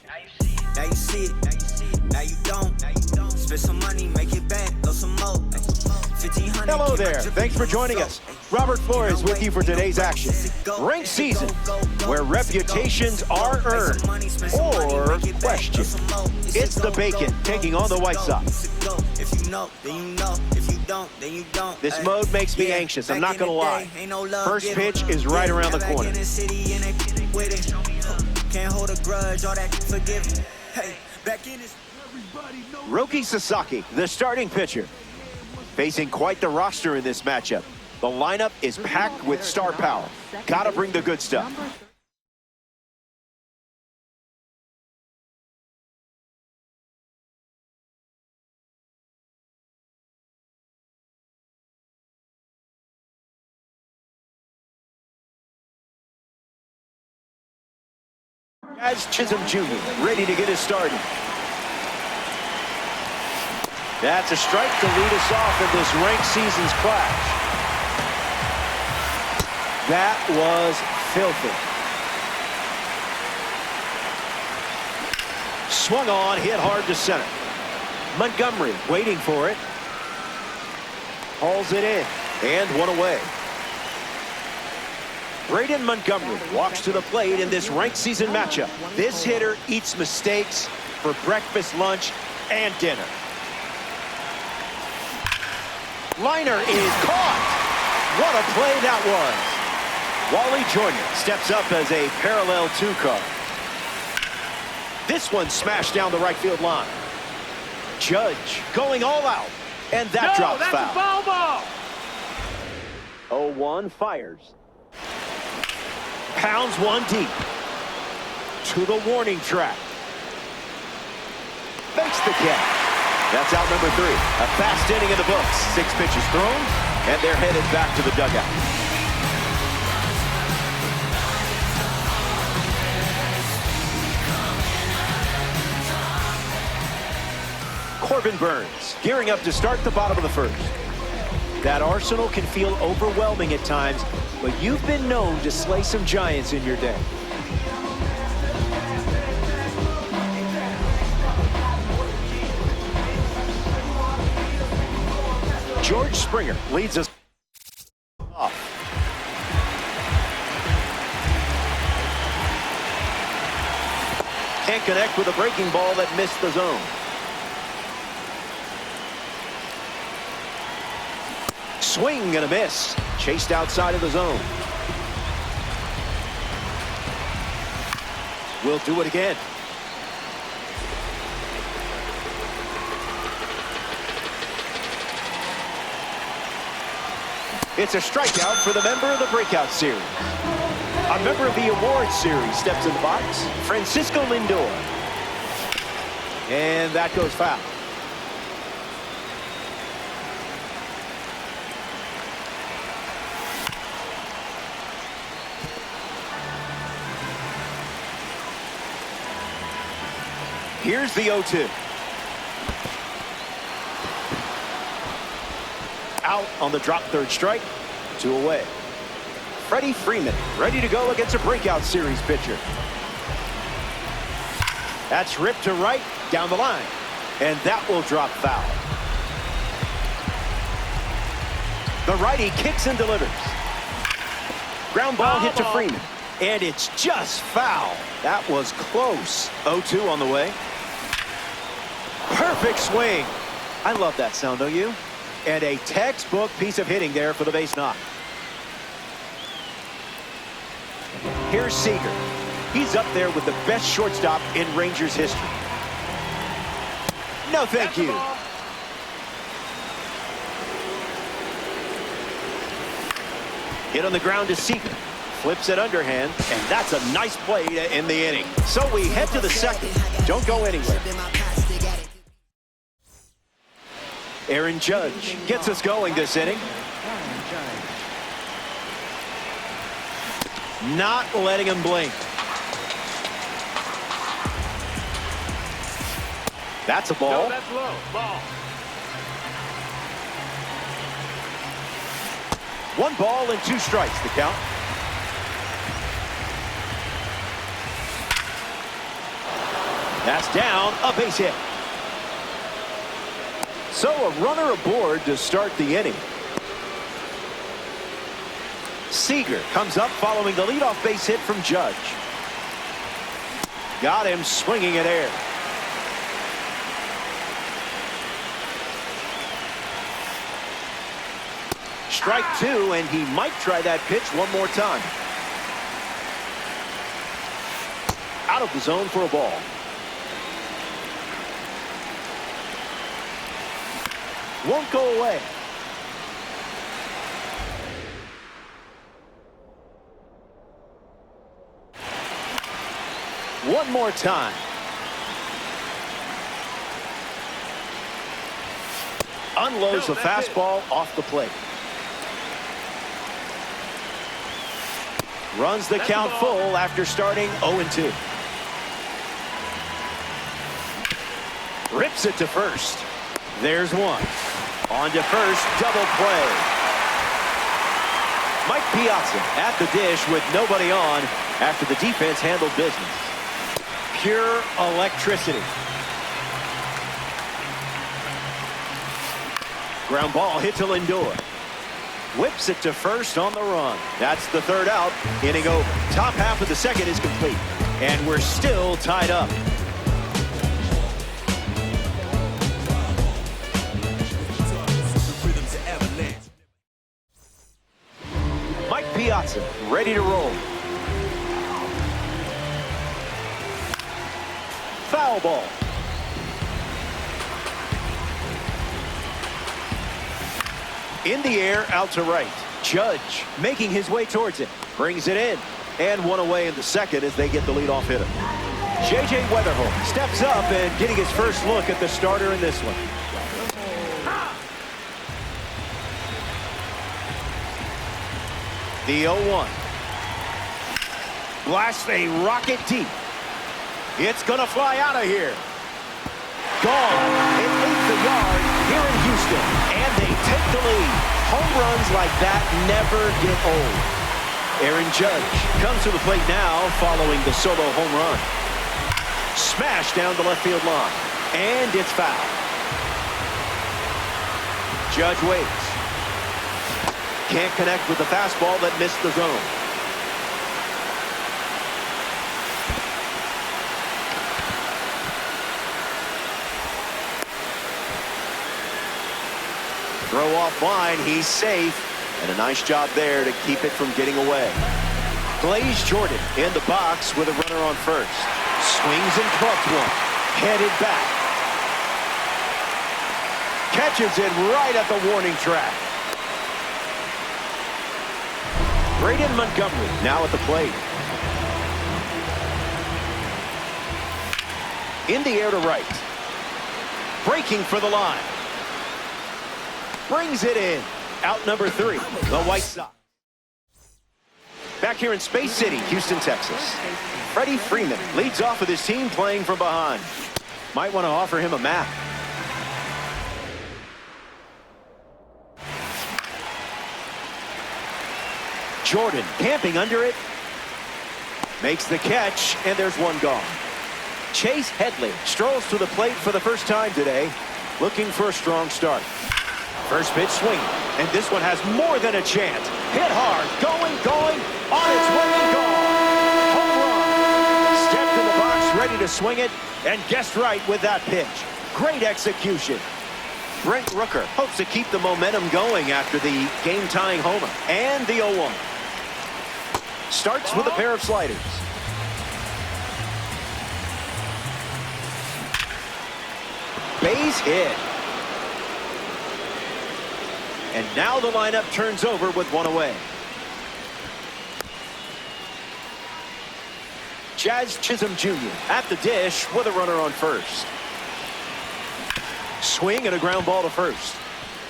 Now you see it. Now you don't. Spend some money, make it back, go some more. 1500. Hello there. Thanks for joining us. Robert Flores with you for today's action. Ranked season, where reputations are earned or questioned. It's the Bacon taking on the White Sox. If you know, then you know. If you don't, then you don't. This mode makes me anxious, I'm not gonna lie. First pitch is right around the corner. Can't hold a grudge, all that forgiving. Hey, back in this. Roki Sasaki, the starting pitcher. Facing quite the roster in this matchup. The lineup is packed with star power. Gotta bring the good stuff. As Chisholm Jr. ready to get us started. That's a strike to lead us off in this ranked season's clash. That was filthy. Swung on, hit hard to center. Montgomery waiting for it. Hauls it in, and one away. Braden Montgomery walks to the plate in this ranked season matchup. This hitter eats mistakes for breakfast, lunch, and dinner. Liner is caught. What a play that was. Wally Joyner steps up as a parallel two card. This one smashed down the right field line. Judge going all out, and that drops foul. That's a foul ball. 0-1 fires. Pounds one deep. To the warning track. Fakes the catch. That's out number 3. A fast inning in the books. 6 pitches thrown, and they're headed back to the dugout. Corbin Burnes gearing up to start the bottom of the first. That arsenal can feel overwhelming at times, but you've been known to slay some giants in your day. George Springer leads us off. Can't connect with a breaking ball that missed the zone. Swing and a miss. Chased outside of the zone. We'll do it again. It's a strikeout for the member of the breakout series. A member of the award series steps in the box, Francisco Lindor. And that goes foul. Here's the 0-2. Out on the drop third strike. 2 away. Freddie Freeman ready to go against a breakout series pitcher. That's ripped to right down the line. And that will drop foul. The righty kicks and delivers. Ground ball hit to Freeman. And it's just foul. That was close. 0-2 on the way. Perfect swing. I love that sound, don't you? And a textbook piece of hitting there for the base knock. Here's Seager. He's up there with the best shortstop in Rangers history. No, thank you. Hit on the ground to Seager. Flips it underhand, and that's a nice play to end the inning. So we head to the second. Don't go anywhere. Aaron Judge gets us going this inning. Not letting him blink. That's a ball. No, that's low. Ball. 1 ball and 2 strikes, the count. That's down, a base hit. So a runner aboard to start the inning. Seager comes up following the leadoff base hit from Judge. Got him swinging at air. Strike two, and he might try that pitch one more time. Out of the zone for a ball. Won't go away. One more time. Unloads the fastball off the plate. Runs the count full after starting 0-2. Rips it to first. There's one. On to first, double play. Mike Piazza at the dish with nobody on after the defense handled business. Pure electricity. Ground ball hit to Lindor. Whips it to first on the run. That's the third out. Inning over. Top half of the second is complete. And we're still tied up. Mike Piazza ready to roll. Foul ball. In the air, out to right. Judge making his way towards it. Brings it in. And one away in the second as they get the leadoff hitter. J.J. Weatherholt steps up and getting his first look at the starter in this one. The 0-1. Blasts a rocket deep. It's going to fly out of here. Gone. It leaves the yard here in Houston. And they take the lead. Home runs like that never get old. Aaron Judge comes to the plate now following the solo home run. Smash down the left field line. And it's foul. Judge waits. Can't connect with the fastball that missed the zone. Throw off line, he's safe, and a nice job there to keep it from getting away. Blaze Jordan in the box with a runner on first. Swings and clubs one, headed back. Catches it right at the warning track. Braden Montgomery now at the plate. In the air to right. Breaking for the line. Brings it in. Out number 3, the White Sox. Back here in Space City, Houston, Texas. Freddie Freeman leads off with his team playing from behind. Might want to offer him a map. Jordan camping under it. Makes the catch, and there's one gone. Chase Headley strolls to the plate for the first time today, looking for a strong start. First pitch swing, and this one has more than a chance. Hit hard, going, on its way, gone. Home run. Stepped in the box, ready to swing it, and guessed right with that pitch. Great execution. Brent Rooker hopes to keep the momentum going after the game-tying homer. And the 0-1. Starts with a pair of sliders. Base hit. And now the lineup turns over with one away. Jazz Chisholm Jr. at the dish with a runner on first. Swing and a ground ball to first.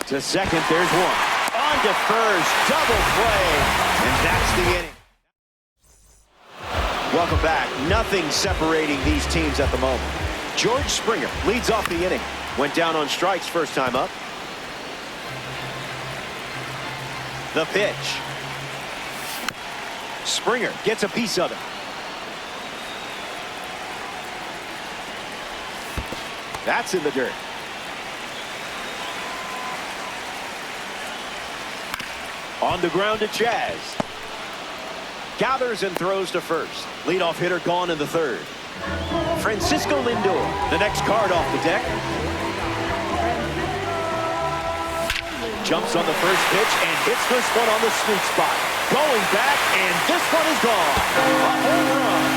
To second, there's one. On to first, double play. And that's the inning. Welcome back. Nothing separating these teams at the moment. George Springer leads off the inning. Went down on strikes first time up. The pitch. Springer gets a piece of it. That's in the dirt. On the ground to Jazz. Gathers and throws to first. Leadoff hitter gone in the third. Francisco Lindor, the next card off the deck. Jumps on the first pitch and hits this one on the sweet spot. Going back, and this one is gone. A home run.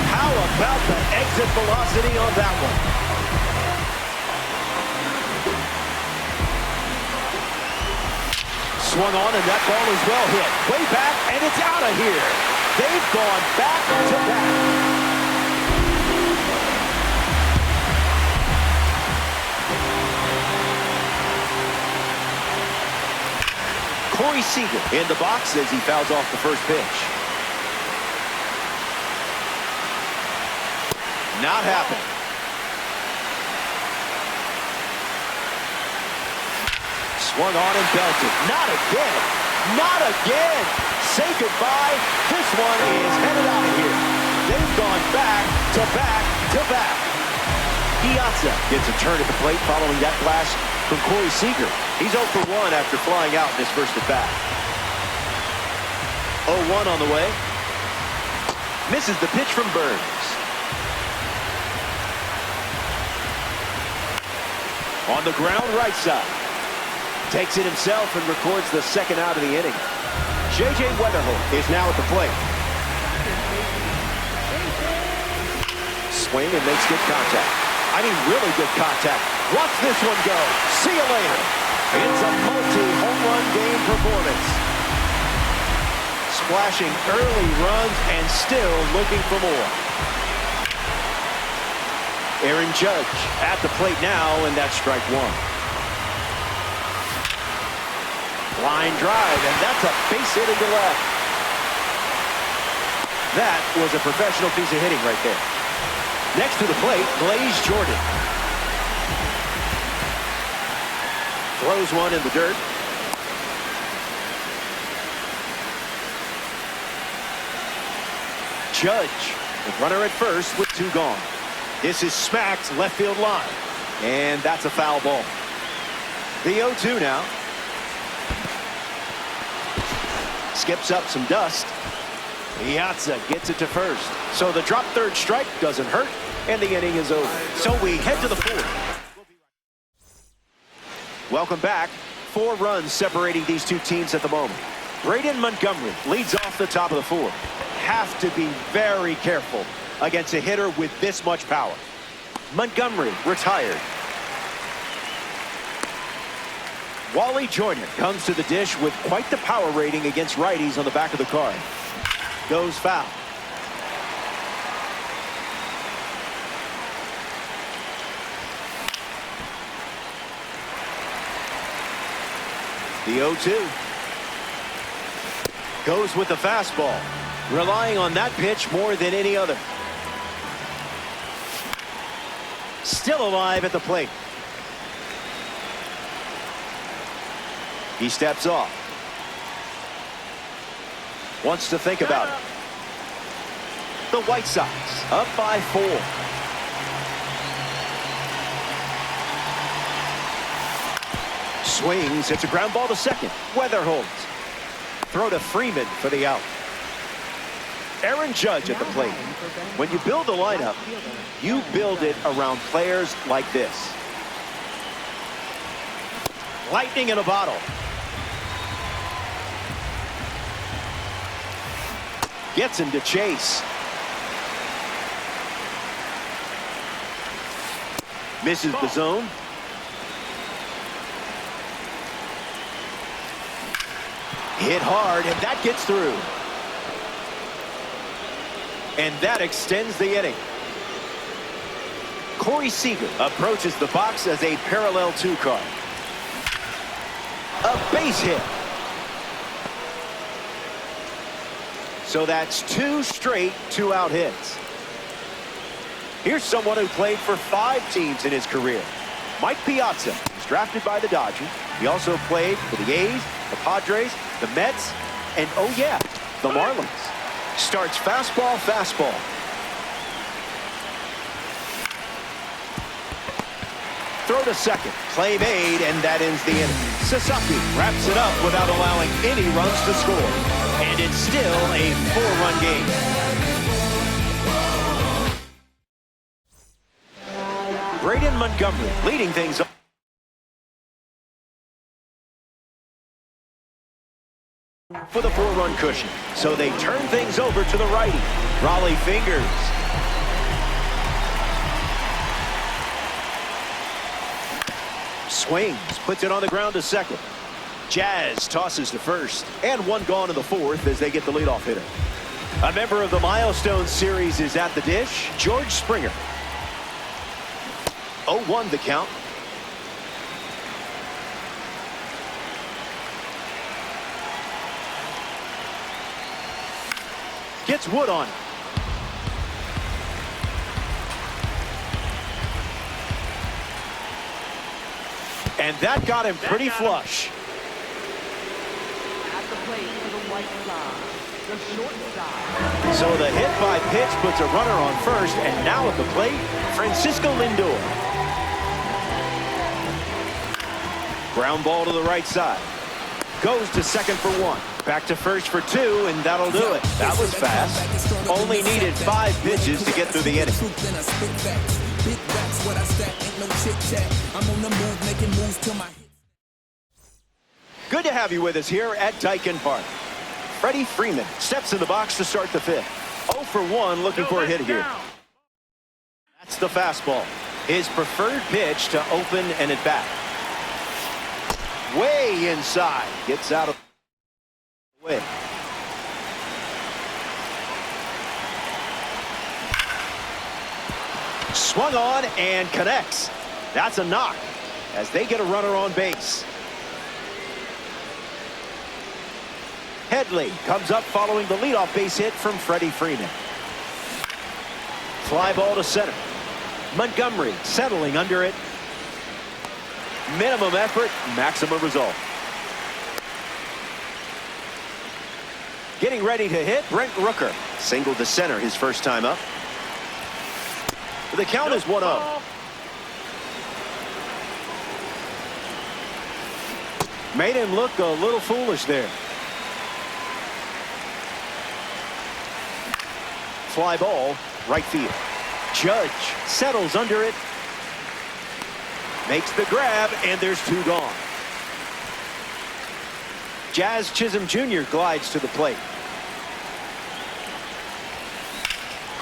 How about the exit velocity on that one? Swung on, and that ball is well hit. Way back, and it's out of here. They've gone back to back. Corey Seager in the box as he fouls off the first pitch. Not happening. Swung on and belted. Not again. Not again. Say goodbye. This one is headed out of here. They've gone back to back to back. Piazza gets a turn at the plate following that blast from Corey Seager. He's 0 for 1 after flying out in his first at bat. 0-1 on the way. Misses the pitch from Burns. On the ground, right side. Takes it himself and records the second out of the inning. J.J. Weatherholt is now at the plate. Swing and makes good contact. I mean, really good contact. Watch this one go. See you later. It's a multi-home run game performance. Splashing early runs and still looking for more. Aaron Judge at the plate now, and that's strike one. Line drive, and that's a base hit into left. That was a professional piece of hitting right there. Next to the plate, Blaze Jordan. Throws one in the dirt. Judge, the runner at first with two gone. This is smacked left field line. And that's a foul ball. The 0-2 now. Skips up some dust. Piazza gets it to first. So the drop third strike doesn't hurt, and the inning is over. So we head to the fourth. Welcome back. 4 runs separating these two teams at the moment. Braden Montgomery leads off the top of the fourth. Have to be very careful against a hitter with this much power. Montgomery retired. Wally Joyner comes to the dish with quite the power rating against righties on the back of the card. Goes foul. The 0-2. Goes with the fastball. Relying on that pitch more than any other. Still alive at the plate. He steps off. Wants to think about it. The White Sox up by 4. Swings. It's a ground ball to second. Weatherholt. Throw to Freeman for the out. Aaron Judge at the plate. When you build a lineup, you build it around players like this. Lightning in a bottle. Gets him to chase. Misses the zone. Hit hard, and that gets through. And that extends the inning. Corey Seager approaches the box as a parallel 2 card. A base hit. So that's 2 straight 2-out hits. Here's someone who played for 5 teams in his career. Mike Piazza was drafted by the Dodgers. He also played for the A's, the Padres, the Mets, and oh yeah, the Marlins. Starts fastball, fastball. throw to second. Play made, and that ends the inning. Sasaki wraps it up without allowing any runs to score. And it's still a 4-run game. Braden Montgomery leading things up for the 4-run cushion. So they turn things over to the righty. Raleigh fingers. Swings, puts it on the ground to second. Jazz tosses to first. And one gone in the 4th as they get the leadoff hitter. A member of the Milestone Series is at the dish, George Springer. 0-1 the count. Gets Wood on. And that got him pretty flush. At the plate for the White Sox, the shortstop. So the hit by pitch puts a runner on first, and now at the plate, Francisco Lindor. Ground ball to the right side. Goes to second for 1. Back to first for 2, and that'll do it. That was fast. Only needed 5 pitches to get through the inning. Good to have you with us here at Daikin Park. Freddie Freeman steps in the box to start the 5th. 0 for 1, looking for a hit here. That's the fastball. His preferred pitch to open and at bat. Way inside. Gets out of the way. Swung on and connects. That's a knock as they get a runner on base. Headley comes up following the leadoff base hit from Freddie Freeman. Fly ball to center. Montgomery settling under it. Minimum effort, maximum result. Getting ready to hit, Brent Rooker. Single to center his first time up. The count is 1-0. Made him look a little foolish there. Fly ball, right field. Judge settles under it. Makes the grab, and there's 2 gone. Jazz Chisholm Jr. glides to the plate.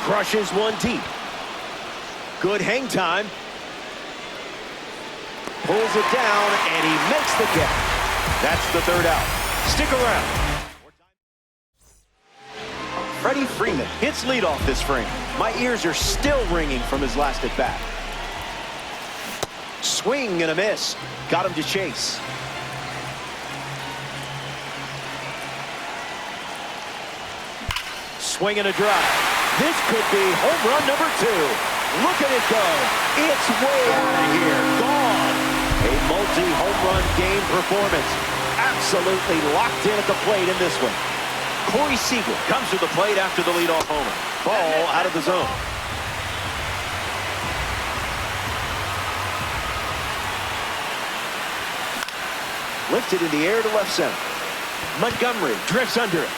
Crushes one deep. Good hang time. Pulls it down, and he makes the catch. That's the 3rd out. Stick around. Freddie Freeman hits leadoff this frame. My ears are still ringing from his last at bat. Swing and a miss. Got him to chase. Swing and a drive. This could be home run number 2. Look at it go. It's way out of here. Gone. A multi-home run game performance. Absolutely locked in at the plate in this one. Corey Seager comes to the plate after the leadoff homer. Ball out of the zone. Lifted in the air to left center. Montgomery drifts under it.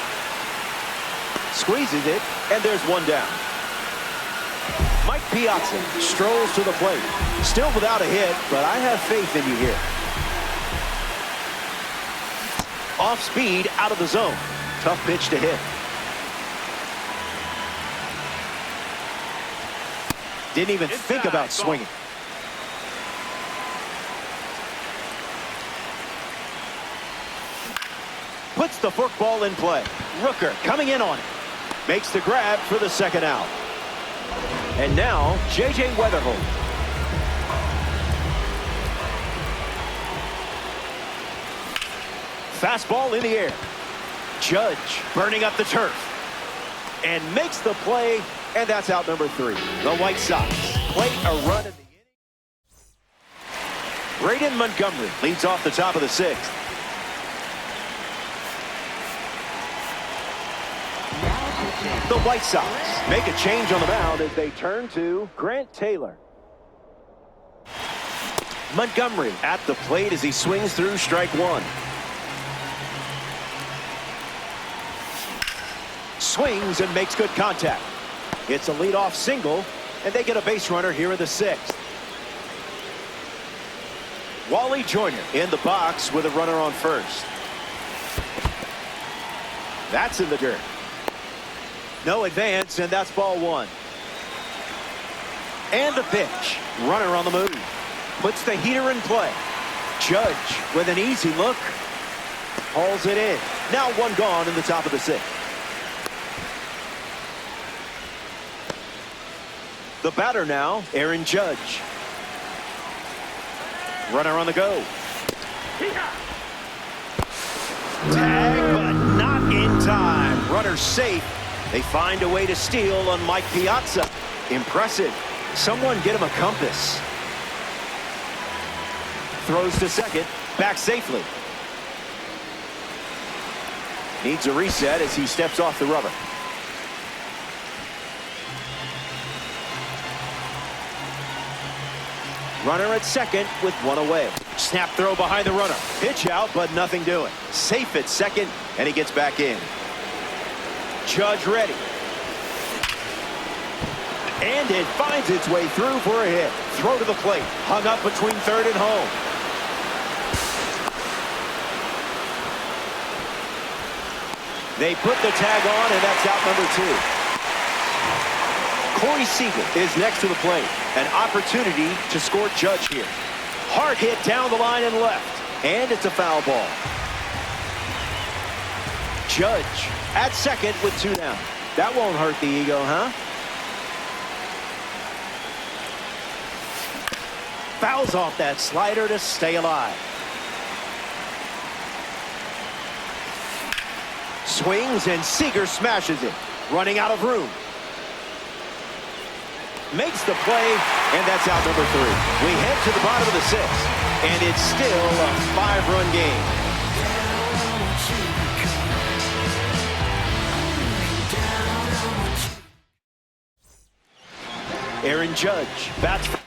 Squeezes it, and there's 1 down. Mike Piazza strolls to the plate. Still without a hit, but I have faith in you here. Off speed, out of the zone. Tough pitch to hit. Didn't even think about swinging. Puts the forkball in play. Rooker coming in on it. Makes the grab for the 2nd out. And now, J.J. Weatherholt. Fastball in the air. Judge burning up the turf. And makes the play, and that's out number 3. The White Sox play a run in the inning. Braden Montgomery leads off the top of the 6th. The White Sox make a change on the mound as they turn to Grant Taylor. Montgomery at the plate as he swings through strike one. Swings and makes good contact. It's a leadoff single, and they get a base runner here in the sixth. Wally Joyner in the box with a runner on first. That's in the dirt. No advance, and that's ball one. And the pitch. Runner on the move. Puts the heater in play. Judge with an easy look. Hauls it in. Now one gone in the top of the sixth. The batter now, Aaron Judge. Runner on the go. Tag, but not in time. Runner safe. They find a way to steal on Mike Piazza. Impressive. Someone get him a compass. Throws to second. Back safely. Needs a reset as he steps off the rubber. Runner at second with one away. Snap throw behind the runner. Pitch out, but nothing doing. Safe at second, and he gets back in. Judge ready. And it finds its way through for a hit. Throw to the plate. Hung up between third and home. They put the tag on, and that's out number two. Corey Seager is next to the plate. An opportunity to score Judge here. Hard hit down the line and left. And it's a foul ball. Judge at second with two down. That won't hurt the ego, huh? Fouls off that slider to stay alive. Swings and Seager smashes it. Running out of room. Makes the play, and that's out number three. We head to the bottom of the sixth, and it's still a 5-run game. Aaron Judge bats for